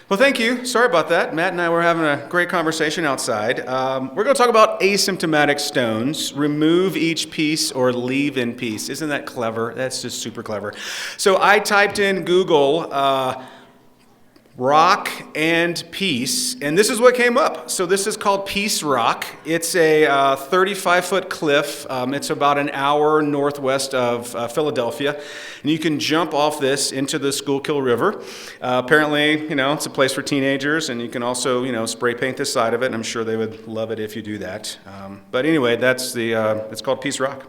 Well, thank you. Sorry about that. Matt and I were having a great conversation outside. We're going to talk about asymptomatic stones. Remove each piece or leave in piece. Isn't that clever? That's just super clever. So I typed in Google rock and piece, and this is what came up. So this is called Peace Rock. It's a 35-foot cliff. It's about an hour northwest of Philadelphia, and you can jump off this into the Schuylkill River. Apparently, it's a place for teenagers, and you can also, spray paint the side of it, and I'm sure they would love it if you do that. But anyway, it's called Peace Rock.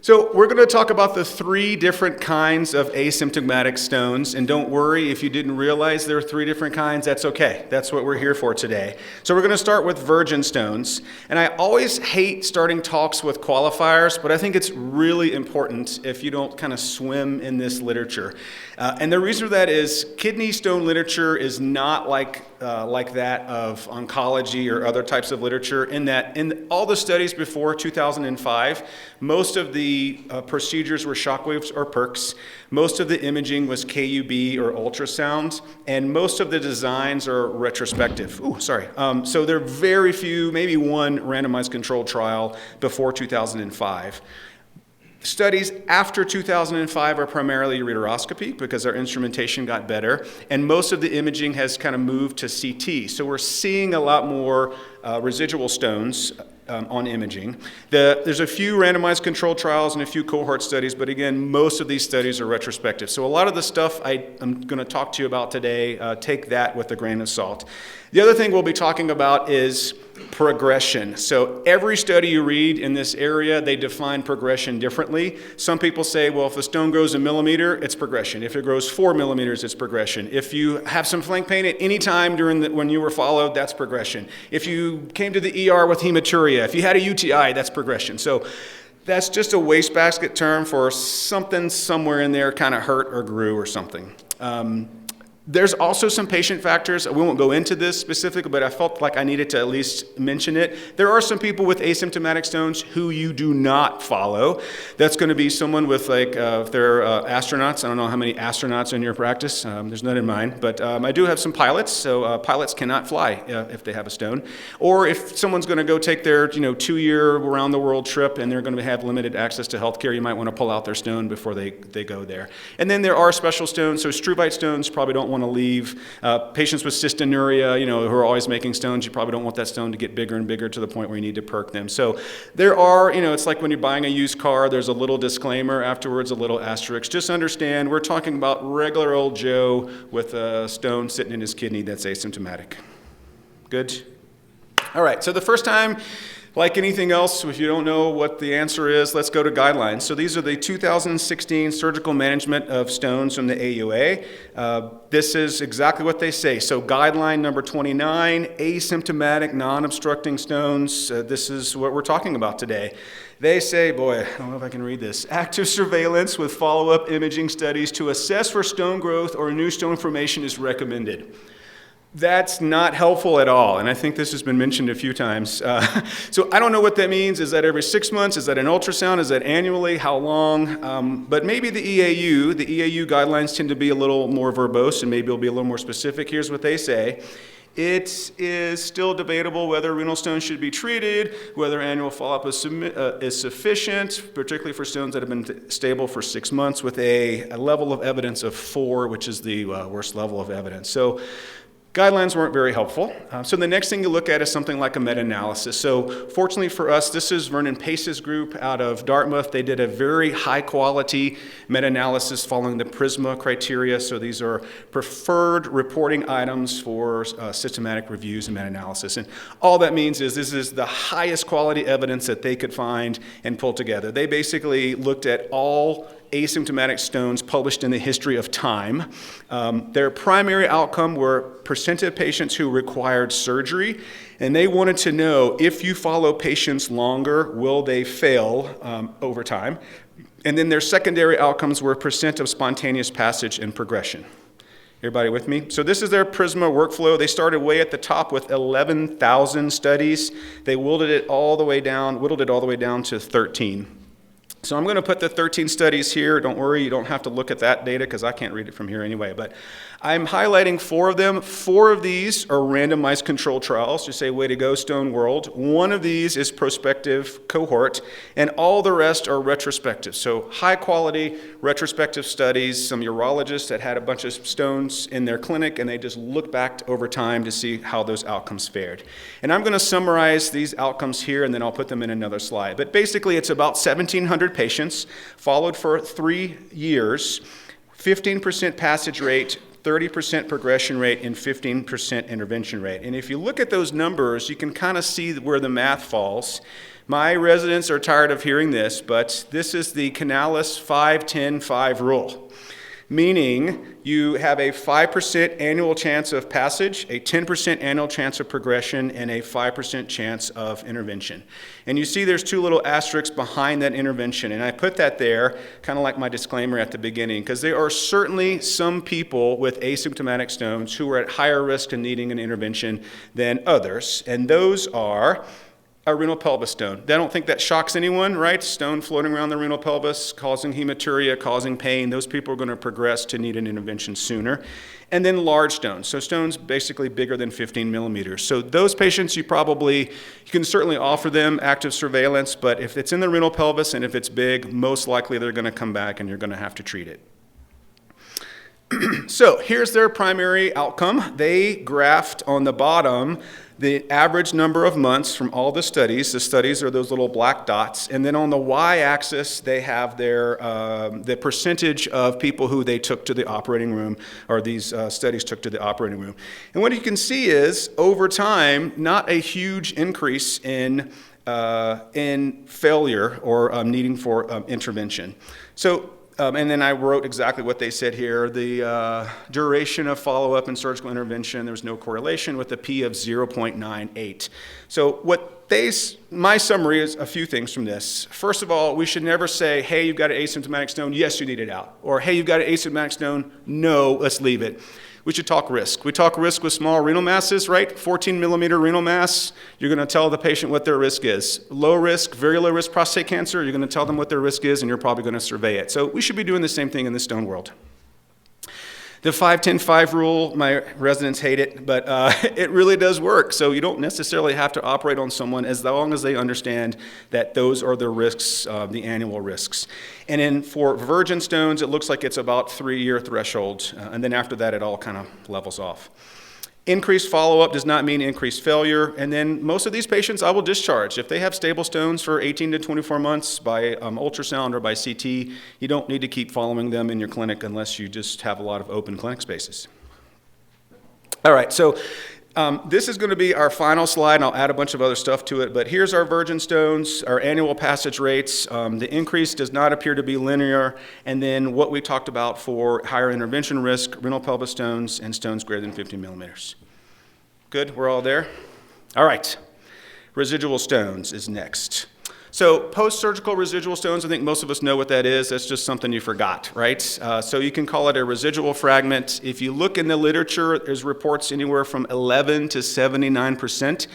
So we're going to talk about the three different kinds of asymptomatic stones, and don't worry if you didn't realize there are three different kinds, that's okay. That's what we're here for today. So we're going to start with virgin stones, and I always hate starting talks with qualifiers, but I think it's really important if you don't kind of swim in this literature. And the reason for that is kidney stone literature is not like that of oncology or other types of literature, in that in all the studies before 2005, most of the procedures were shockwaves or perks. Most of the imaging was KUB or ultrasound, and most of the designs are retrospective. So there are very few, maybe one randomized controlled trial before 2005. Studies after 2005 are primarily ureteroscopy because our instrumentation got better, and most of the imaging has kind of moved to CT. So we're seeing a lot more residual stones on imaging. There's a few randomized controlled trials and a few cohort studies, but again, most of these studies are retrospective. So a lot of the stuff I'm going to talk to you about today, take that with a grain of salt. The other thing we'll be talking about is progression. So every study you read in this area, they define progression differently. Some people say, well, if a stone grows 1 millimeter, it's progression. If it grows 4 millimeters, it's progression. If you have some flank pain at any time when you were followed, that's progression. If you came to the ER with hematuria, if you had a UTI, that's progression. So that's just a wastebasket term for something somewhere in there kind of hurt or grew or something. There's also some patient factors. We won't go into this specifically, but I felt like I needed to at least mention it. There are some people with asymptomatic stones who you do not follow. That's going to be someone with, if they're astronauts. I don't know how many astronauts in your practice. There's none in mine. But I do have some pilots, so pilots cannot fly if they have a stone. Or if someone's going to go take their 2-year around-the-world trip and they're going to have limited access to health care, you might want to pull out their stone before they go there. And then there are special stones. So struvite stones probably don't want to leave. Patients with cystinuria, who are always making stones, you probably don't want that stone to get bigger and bigger to the point where you need to perk them. So there are, it's like when you're buying a used car, there's a little disclaimer afterwards, a little asterisk. Just understand, we're talking about regular old Joe with a stone sitting in his kidney that's asymptomatic. Good? All right, so the first time, like anything else, if you don't know what the answer is, let's go to guidelines. So these are the 2016 Surgical Management of Stones from the AUA. This is exactly what they say. So guideline number 29, asymptomatic, non-obstructing stones. This is what we're talking about today. They say, boy, I don't know if I can read this, active surveillance with follow-up imaging studies to assess for stone growth or new stone formation is recommended. That's not helpful at all, and I think this has been mentioned a few times. So I don't know what that means. Is that every 6 months? Is that an ultrasound? Is that annually? How long? But maybe the EAU guidelines tend to be a little more verbose, and maybe it'll be a little more specific. Here's what they say. It is still debatable whether renal stones should be treated, whether annual follow-up is sufficient, particularly for stones that have been stable for 6 months, with a level of evidence of 4, which is the worst level of evidence. So guidelines weren't very helpful. So the next thing you look at is something like a meta-analysis. So fortunately for us, this is Vernon Pace's group out of Dartmouth. They did a very high-quality meta-analysis following the PRISMA criteria. So these are preferred reporting items for systematic reviews and meta-analysis. And all that means is this is the highest quality evidence that they could find and pull together. They basically looked at all asymptomatic stones published in the history of time. Their primary outcome were percent of patients who required surgery, and they wanted to know if you follow patients longer, will they fail over time? And then their secondary outcomes were percent of spontaneous passage and progression. Everybody with me? So this is their PRISMA workflow. They started way at the top with 11,000 studies. They whittled it all the way down to 13. So I'm going to put the 13 studies here. Don't worry, you don't have to look at that data because I can't read it from here anyway. But I'm highlighting 4 of them. 4 of these are randomized controlled trials. You say, way to go, Stone World. 1 of these is prospective cohort, and all the rest are retrospective. So high quality retrospective studies, some urologists that had a bunch of stones in their clinic, and they just look back over time to see how those outcomes fared. And I'm going to summarize these outcomes here, and then I'll put them in another slide. But basically, it's about 1,700 patients followed for 3 years, 15% passage rate, 30% progression rate, and 15% intervention rate. And if you look at those numbers, you can kind of see where the math falls. My residents are tired of hearing this, but this is the Canales 5-10-5 rule. Meaning you have a 5% annual chance of passage, a 10% annual chance of progression, and a 5% chance of intervention. And you see there's 2 little asterisks behind that intervention, and I put that there, kind of like my disclaimer at the beginning, because there are certainly some people with asymptomatic stones who are at higher risk of needing an intervention than others, and those are a renal pelvis stone. I don't think that shocks anyone, right? Stone floating around the renal pelvis, causing hematuria, causing pain. Those people are going to progress to need an intervention sooner. And then large stones. So stones basically bigger than 15 millimeters. So those patients, you can certainly offer them active surveillance, but if it's in the renal pelvis and if it's big, most likely they're going to come back and you're going to have to treat it. So here's their primary outcome. They graphed on the bottom the average number of months from all the studies. The studies are those little black dots. And then on the y-axis, they have their the percentage of people who they took to the operating room, or these studies took to the operating room. And what you can see is, over time, not a huge increase in failure or needing for intervention. So. And then I wrote exactly what they said here. The duration of follow-up and surgical intervention, there was no correlation, with a P of 0.98. So my summary is a few things from this. First of all, we should never say, hey, you've got an asymptomatic stone, yes, you need it out. Or, hey, you've got an asymptomatic stone, no, let's leave it. We should talk risk. We talk risk with small renal masses, right? 14 millimeter renal mass, you're going to tell the patient what their risk is. Low risk, very low risk prostate cancer, you're going to tell them what their risk is, and you're probably going to survey it. So we should be doing the same thing in the stone world. The 5-10-5 rule, my residents hate it, but it really does work. So you don't necessarily have to operate on someone as long as they understand that those are the risks, the annual risks. And then for virgin stones, it looks like it's about 3-year threshold. And then after that, it all kind of levels off. Increased follow-up does not mean increased failure. And then most of these patients I will discharge. If they have stable stones for 18 to 24 months by ultrasound or by CT, you don't need to keep following them in your clinic unless you just have a lot of open clinic spaces. All right, so this is going to be our final slide, and I'll add a bunch of other stuff to it. But here's our virgin stones, our annual passage rates. The increase does not appear to be linear. And then what we talked about for higher intervention risk, renal pelvis stones, and stones greater than 50 millimeters. Good, we're all there? All right, residual stones is next. So post-surgical residual stones, I think most of us know what that is. That's just something you forgot, right? So you can call it a residual fragment. If you look in the literature, there's reports anywhere from 11 to 79%.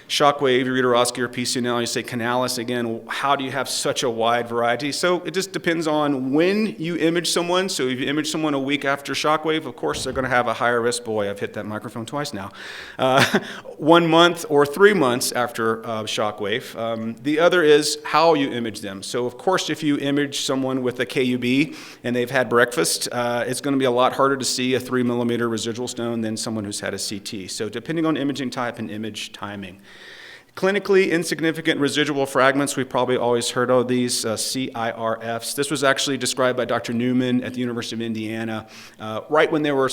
Shockwave, ureteroscopy, or PCNL, you say Canales, again, how do you have such a wide variety? So it just depends on when you image someone. So if you image someone a week after shockwave, of course, they're going to have a higher risk. Boy, I've hit that microphone twice now. 1 month or 3 months after shockwave. The other is how you image them. So of course, if you image someone with a KUB and they've had breakfast, it's going to be a lot harder to see a 3 millimeter residual stone than someone who's had a CT. So depending on imaging type and image timing. Clinically insignificant residual fragments, we've probably always heard of these, CIRFs. This was actually described by Dr. Newman at the University of Indiana right when they were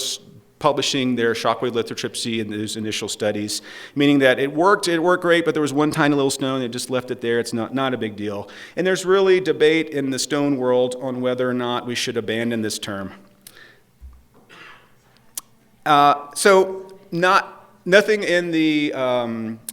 publishing their shockwave lithotripsy in those initial studies, meaning that it worked great, but there was one tiny little stone, it just left it there, it's not a big deal. And there's really debate in the stone world on whether or not we should abandon this term. Nothing in the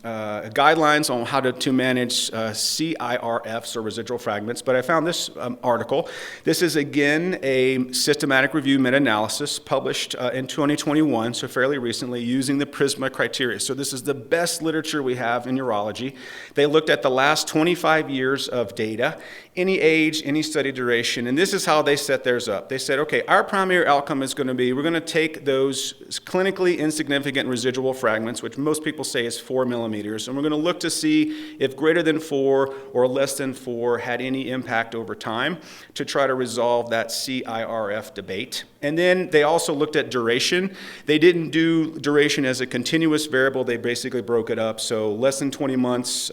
guidelines on how to manage CIRFs, or residual fragments, but I found this article. This is, again, a systematic review meta-analysis published in 2021, so fairly recently, using the PRISMA criteria. So this is the best literature we have in urology. They looked at the last 25 years of data, any age, any study duration, and this is how they set theirs up. They said, okay, our primary outcome is going to be, we're going to take those clinically insignificant residual fragments, which most people say is 4 millimeters, and we're going to look to see if greater than 4 or less than 4 had any impact over time to try to resolve that CIRF debate. And then they also looked at duration. They didn't do duration as a continuous variable. They basically broke it up. So less than 20 months,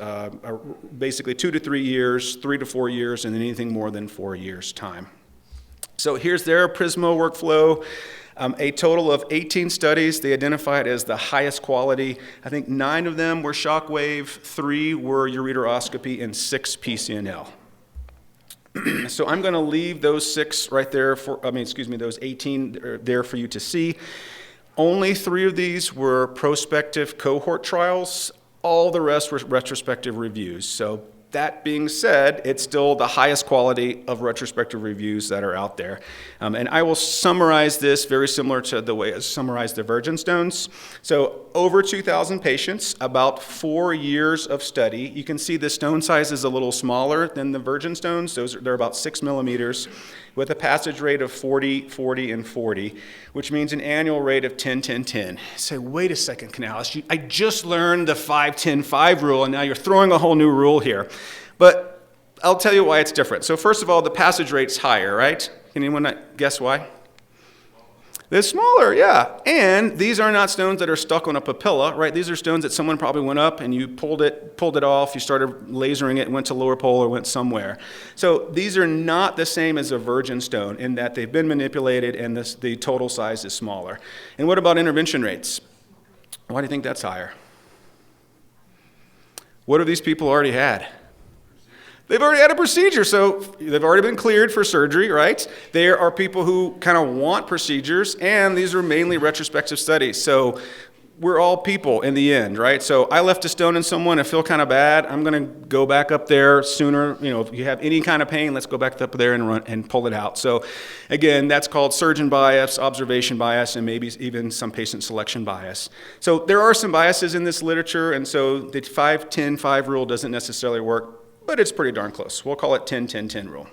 basically 2 to 3 years, 3 to 4 years, and then anything more than 4 years time. So here's their PRISMA workflow. A total of 18 studies. They identified as the highest quality. I think 9 of them were shockwave, 3 were ureteroscopy, and 6 PCNL. So I'm going to leave those 6 right there those 18 there for you to see. Only 3 of these were prospective cohort trials. All the rest were retrospective reviews. So that being said, it's still the highest quality of retrospective reviews that are out there. And I will summarize this very similar to the way I summarized the virgin stones. So over 2,000 patients, about 4 years of study. You can see the stone size is a little smaller than the virgin stones. They're about 6 millimeters with a passage rate of 40, 40, and 40, which means an annual rate of 10, 10, 10. Say, wait a second, Canales, I just learned the 5, 10, 5 rule, and now you're throwing a whole new rule here. But I'll tell you why it's different. So first of all, the passage rate's higher, right? Can anyone guess why? They're smaller, yeah. And these are not stones that are stuck on a papilla, right? These are stones that someone probably went up and you pulled it off, you started lasering it, went to lower pole or went somewhere. So these are not the same as a virgin stone in that they've been manipulated and the total size is smaller. And what about intervention rates? Why do you think that's higher? What have these people already had? They've already had a procedure, so they've already been cleared for surgery, right? There are people who kind of want procedures, and these are mainly retrospective studies. So we're all people in the end, right? So I left a stone in someone, I feel kind of bad. I'm going to go back up there sooner. You know, if you have any kind of pain, let's go back up there and run and pull it out. So again, that's called surgeon bias, observation bias, and maybe even some patient selection bias. So there are some biases in this literature, and so the 5-10-5 rule doesn't necessarily work, but it's pretty darn close. We'll call it 10-10-10 rule.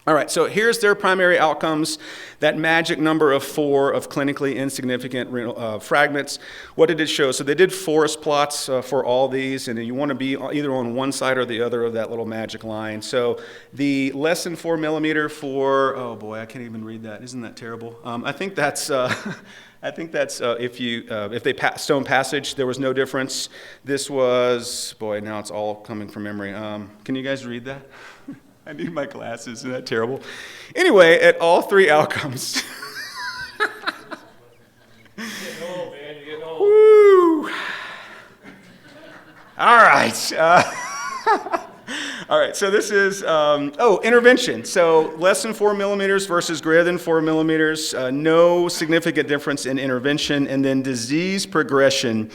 All right, so here's their primary outcomes, that magic number of 4 of clinically insignificant fragments. What did it show? So they did forest plots for all these, and you want to be either on one side or the other of that little magic line. So the less than 4 millimeter for, oh boy, I can't even read that. Isn't that terrible? I think that's if they stone passage, there was no difference. This was, boy, now it's all coming from memory. Can you guys read that? I need my glasses. Isn't that terrible? Anyway, at all 3 outcomes. You're getting old, man. You're getting old. Woo! All right. All right, so this is, intervention. So less than 4 millimeters versus greater than 4 millimeters, no significant difference in intervention. And then disease progression,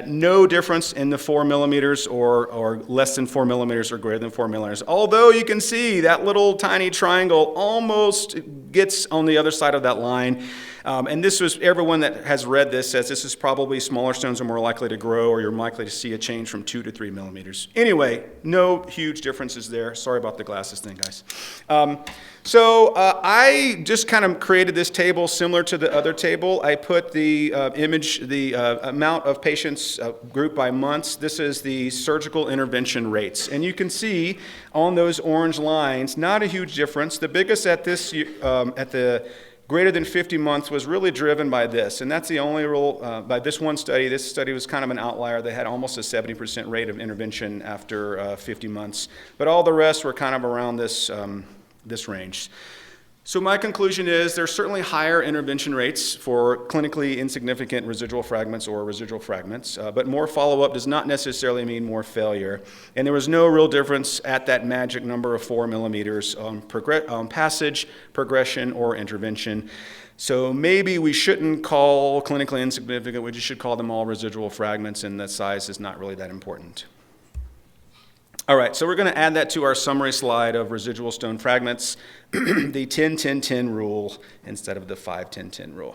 no difference in the 4 millimeters or less than 4 millimeters or greater than 4 millimeters. Although you can see that little tiny triangle almost gets on the other side of that line. And this was, everyone that has read this says this is probably smaller stones are more likely to grow, or you're likely to see a change from 2 to 3 millimeters. Anyway, no huge differences there. Sorry about the glasses thing, guys. So I just kind of created this table similar to the other table. I put the amount of patients grouped by months. This is the surgical intervention rates. And you can see on those orange lines, not a huge difference. The biggest at this, at the greater than 50 months was really driven by this, and that's the only rule by this one study. This study was kind of an outlier. They had almost a 70% rate of intervention after 50 months, but all the rest were kind of around this, this range. So my conclusion is there's certainly higher intervention rates for clinically insignificant residual fragments or residual fragments, but more follow-up does not necessarily mean more failure. And there was no real difference at that magic number of 4 millimeters on passage, progression, or intervention. So maybe we shouldn't call clinically insignificant, we just should call them all residual fragments, and the size is not really that important. All right, so we're going to add that to our summary slide of residual stone fragments, the 10-10-10 rule instead of the 5-10-10 rule.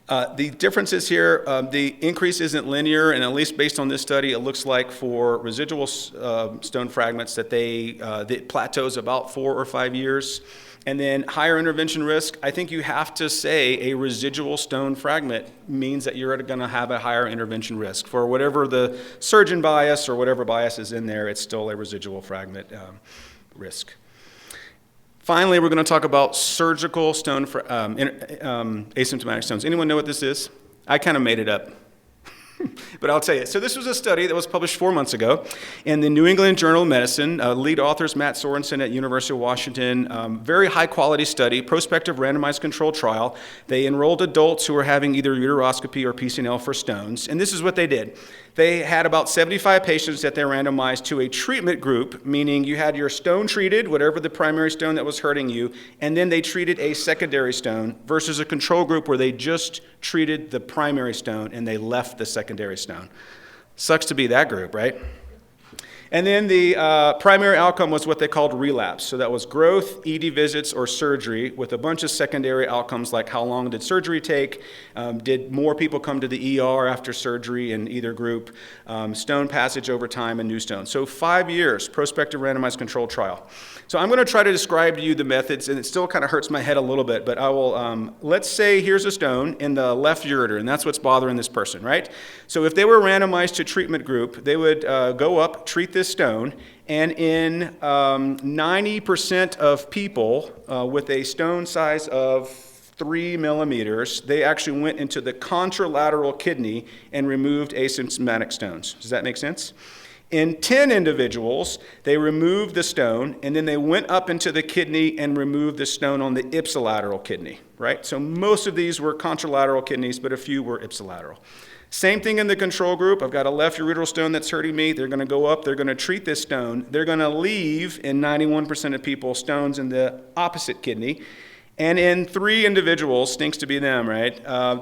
The differences here, the increase isn't linear, and at least based on this study, it looks like for residual stone fragments that it plateaus about 4 or 5 years. And then higher intervention risk, I think you have to say a residual stone fragment means that you're going to have a higher intervention risk. For whatever the surgeon bias or whatever bias is in there, it's still a residual fragment risk. Finally, we're going to talk about surgical stone, asymptomatic stones. Anyone know what this is? I kind of made it up. But I'll tell you. So this was a study that was published 4 months ago in the New England Journal of Medicine. Lead authors Matt Sorensen at University of Washington. Very high quality study, prospective randomized controlled trial. They enrolled adults who were having either uteroscopy or PCNL for stones. And this is what they did. They had about 75 patients that they randomized to a treatment group, meaning you had your stone treated, whatever the primary stone that was hurting you, and then they treated a secondary stone versus a control group where they just treated the primary stone and they left the secondary stone. Sucks to be that group, right? And then the primary outcome was what they called relapse. So that was growth, ED visits, or surgery, with a bunch of secondary outcomes like how long did surgery take, did more people come to the ER after surgery in either group, stone passage over time, and new stones. So 5 years, prospective randomized controlled trial. So I'm going to try to describe to you the methods, and it still kind of hurts my head a little bit, but I will, let's say here's a stone in the left ureter, and that's what's bothering this person, right? So if they were randomized to treatment group, they would go up, treat this stone, and in 90% of people with a stone size of 3 millimeters, they actually went into the contralateral kidney and removed asymptomatic stones. Does that make sense? In 10 individuals, they removed the stone, and then they went up into the kidney and removed the stone on the ipsilateral kidney, right? So most of these were contralateral kidneys, but a few were ipsilateral. Same thing in the control group. I've got a left ureteral stone that's hurting me. They're going to go up. They're going to treat this stone. They're going to leave, in 91% of people, stones in the opposite kidney. And in 3 individuals, stinks to be them, right?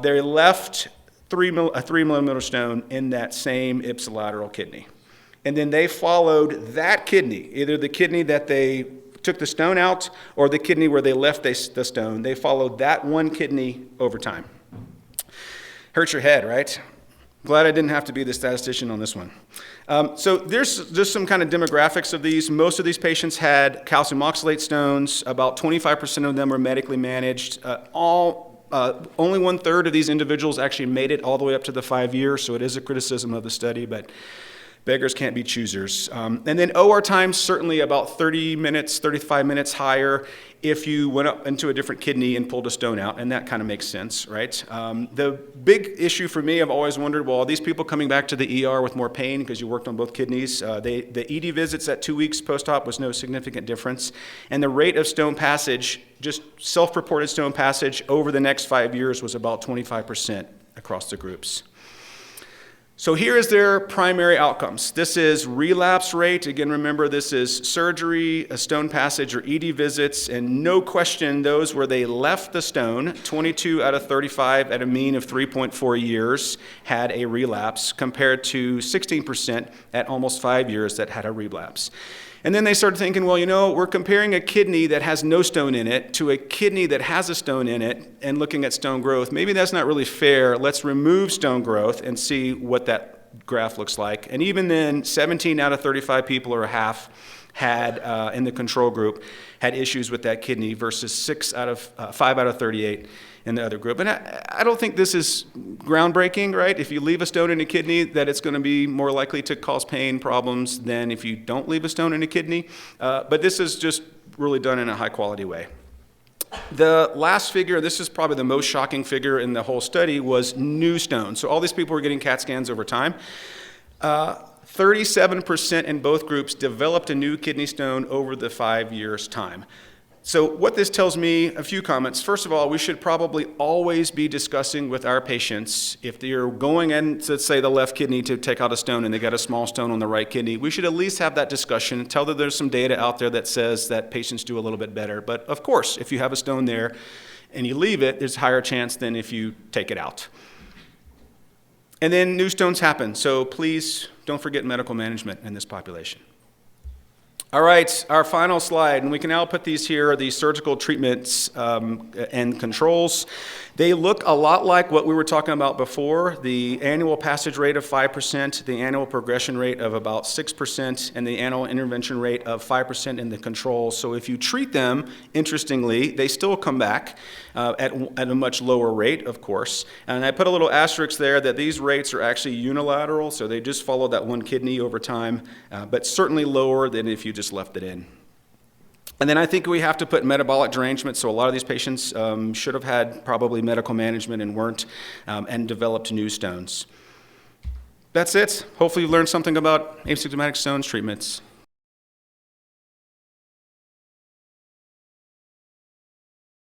They left a 3 millimeter stone in that same ipsilateral kidney. And then they followed that kidney, either the kidney that they took the stone out or the kidney where they left the stone. They followed that one kidney over time. Hurts your head, right? Glad I didn't have to be the statistician on this one. So there's just some kind of demographics of these. Most of these patients had calcium oxalate stones. About 25% of them were medically managed. Only 1/3 of these individuals actually made it all the way up to the 5 years, so it is a criticism of the study, but beggars can't be choosers. And then OR times, certainly about 30 minutes, 35 minutes higher if you went up into a different kidney and pulled a stone out, and that kind of makes sense, right? The big issue for me, I've always wondered, well, are these people coming back to the ER with more pain because you worked on both kidneys? The ED visits at 2 weeks post-op was no significant difference, and the rate of stone passage, just self-reported stone passage over the next 5 years was about 25% across the groups. So here is their primary outcomes. This is relapse rate. Again, remember, this is surgery, a stone passage, or ED visits, and no question, those where they left the stone, 22 out of 35 at a mean of 3.4 years had a relapse, compared to 16% at almost 5 years that had a relapse. And then they started thinking, well, you know, we're comparing a kidney that has no stone in it to a kidney that has a stone in it and looking at stone growth. Maybe that's not really fair. Let's remove stone growth and see what that graph looks like. And even then, 17 out of 35 people, or half, had, in the control group, had issues with that kidney versus 5 out of 38 in the other group. And I don't think this is groundbreaking, right? If you leave a stone in a kidney, that it's going to be more likely to cause pain problems than if you don't leave a stone in a kidney. But this is just really done in a high-quality way. The last figure, this is probably the most shocking figure in the whole study, was new stones. So all these people were getting CAT scans over time. 37% in both groups developed a new kidney stone over the 5 years' time. So what this tells me, a few comments. First of all, we should probably always be discussing with our patients, if they're going in, let's say the left kidney to take out a stone and they got a small stone on the right kidney, we should at least have that discussion, tell them there's some data out there that says that patients do a little bit better. But of course, if you have a stone there and you leave it, there's a higher chance than if you take it out. And then new stones happen, so please don't forget medical management in this population. All right, our final slide, and we can now put these here, these surgical treatments and controls. They look a lot like what we were talking about before, the annual passage rate of 5%, the annual progression rate of about 6%, and the annual intervention rate of 5% in the controls. So if you treat them, interestingly, they still come back at a much lower rate, of course. And I put a little asterisk there that these rates are actually unilateral, so they just follow that one kidney over time, but certainly lower than if you just left it in. And then I think we have to put metabolic derangement, so a lot of these patients should have had probably medical management and weren't, and developed new stones. That's it. Hopefully you learned something about asymptomatic stones treatments.